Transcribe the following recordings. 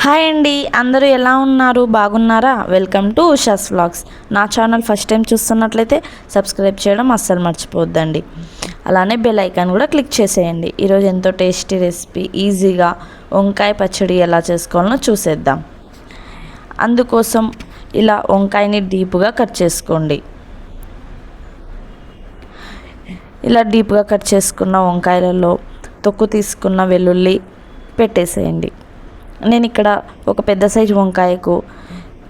Hi అండి, అందరూ ఎలా ఉన్నారు? బాగున్నారా? Welcome to Usha's vlogs. నా ఛానల్ ఫస్ట్ టైం చూస్తున్నట్లయితే సబ్స్క్రైబ్ చేయడం అస్సలు మర్చిపోవద్దండి. అలానే బెల్ ఐకాన్ కూడా క్లిక్ చేసేయండి. ఈరోజు ఎంతో టేస్టీ రెసిపీ ఈజీగా వంకాయ పచ్చడి ఎలా చేసుకోవాలో చూసేద్దాం. అందుకోసం ఇలా వంకాయని డీప్గా కట్ చేసుకోండి. ఇలా డీప్గా కట్ చేసుకున్న వంకాయలలో తొక్కు తీసుకున్న వెల్లుల్లి పెట్టేసేయండి. నేను ఇక్కడ ఒక పెద్ద సైజు వంకాయకు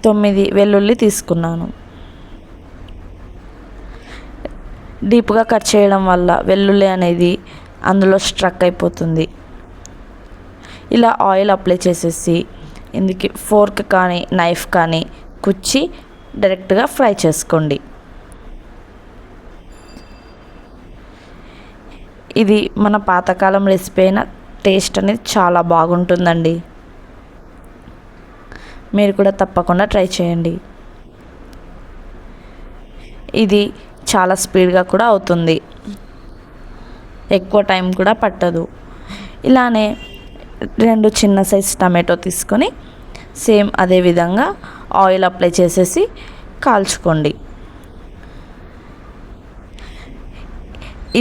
9 వెల్లుల్లి తీసుకున్నాను. డీప్గా కట్ చేయడం వల్ల వెల్లుల్లి అనేది అందులో స్ట్రక్ అయిపోతుంది. ఇలా ఆయిల్ అప్లై చేసేసి ఇందుకు ఫోర్క్ కానీ నైఫ్ కానీ కుచ్చి డైరెక్ట్గా ఫ్రై చేసుకోండి. ఇది మన పాతకాలం రెసిపీ అయిన టేస్ట్ అనేది చాలా బాగుంటుందండి. మీరు కూడా తప్పకుండా ట్రై చేయండి. ఇది చాలా స్పీడ్గా కూడా అవుతుంది, ఎక్కువ టైం కూడా పట్టదు. ఇలానే 2 చిన్న సైజ్ టమాటో తీసుకొని సేమ్ అదే విధంగా ఆయిల్ అప్లై చేసేసి కాల్చుకోండి.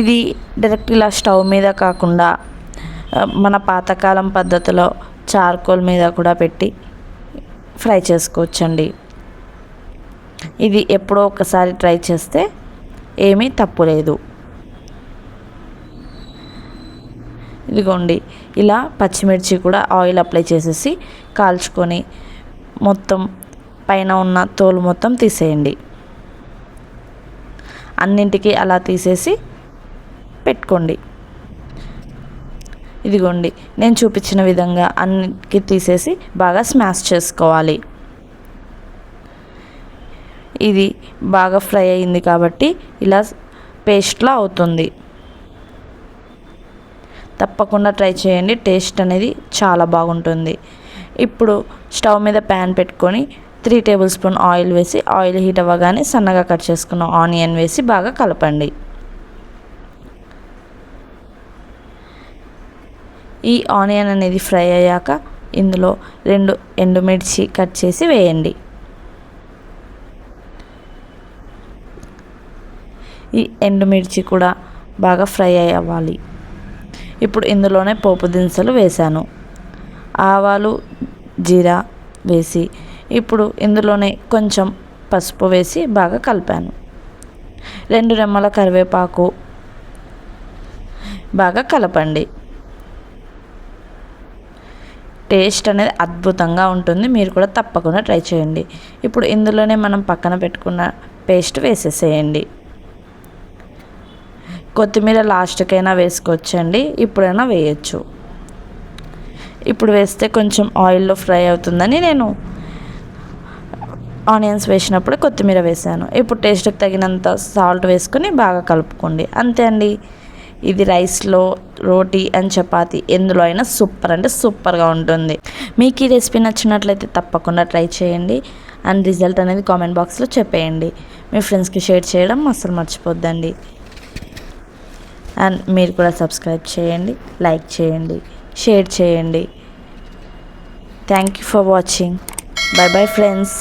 ఇది డైరెక్ట్ ఇలా స్టవ్ మీద కాకుండా మన పాతకాలం పద్ధతిలో చార్కోల్ మీద కూడా పెట్టి ఫ్రై చేసుకోవచ్చండి. ఇది ఎప్పుడో ఒకసారి ట్రై చేస్తే ఏమీ తప్పు లేదు. ఇదిగోండి, ఇలా పచ్చిమిర్చి కూడా ఆయిల్ అప్లై చేసేసి కాల్చుకొని మొత్తం పైన ఉన్న తోలు మొత్తం తీసేయండి. అన్నింటికి అలా తీసేసి పెట్టుకోండి. ఇదిగోండి, నేను చూపించిన విధంగా అన్నిటికీ తీసేసి బాగా స్మాష్ చేసుకోవాలి. ఇది బాగా ఫ్రై అయింది కాబట్టి ఇలా పేస్ట్లా అవుతుంది. తప్పకుండా ట్రై చేయండి, టేస్ట్ అనేది చాలా బాగుంటుంది. ఇప్పుడు స్టవ్ మీద ప్యాన్ పెట్టుకొని 3 టేబుల్ స్పూన్ ఆయిల్ వేసి ఆయిల్ హీట్ అవ్వగానే సన్నగా కట్ చేసుకున్న ఆనియన్ వేసి బాగా కలపండి. ఈ ఆనియన్ అనేది ఫ్రై అయ్యాక ఇందులో 2 ఎండుమిర్చి కట్ చేసి వేయండి. ఈ ఎండుమిర్చి కూడా బాగా ఫ్రై అవ్వాలి. ఇప్పుడు ఇందులోనే పోపు దినుసులు వేసాను. ఆవాలు, జీరా వేసి ఇప్పుడు ఇందులోనే కొంచెం పసుపు వేసి బాగా కలిపాను. 2 రెమ్మల కరివేపాకు బాగా కలపండి. టేస్ట్ అనేది అద్భుతంగా ఉంటుంది, మీరు కూడా తప్పకుండా ట్రై చేయండి. ఇప్పుడు ఇందులోనే మనం పక్కన పెట్టుకున్న పేస్ట్ వేసేసేయండి. కొత్తిమీర లాస్ట్కైనా వేసుకోవచ్చండి, ఇప్పుడైనా వేయచ్చు. ఇప్పుడు వేస్తే కొంచెం ఆయిల్లో ఫ్రై అవుతుందని నేను ఆనియన్స్ వేసినప్పుడు కొత్తిమీర వేసాను. ఇప్పుడు టేస్ట్కి తగినంత సాల్ట్ వేసుకొని బాగా కలుపుకోండి. అంతే అండి. ఇది రైస్లో, రోటీ అండ్ చపాతీ ఎందులో అయినా సూపర్ అంటే సూపర్గా ఉంటుంది. మీకు ఈ రెసిపీ నచ్చినట్లయితే తప్పకుండా ట్రై చేయండి అండ్ రిజల్ట్ అనేది కామెంట్ బాక్స్లో చెప్పేయండి. మీ ఫ్రెండ్స్కి షేర్ చేయడం అస్సలు మర్చిపోద్దండి. అండ్ మీరు కూడా సబ్స్క్రైబ్ చేయండి, లైక్ చేయండి, షేర్ చేయండి. Thank you for watching. By bye friends.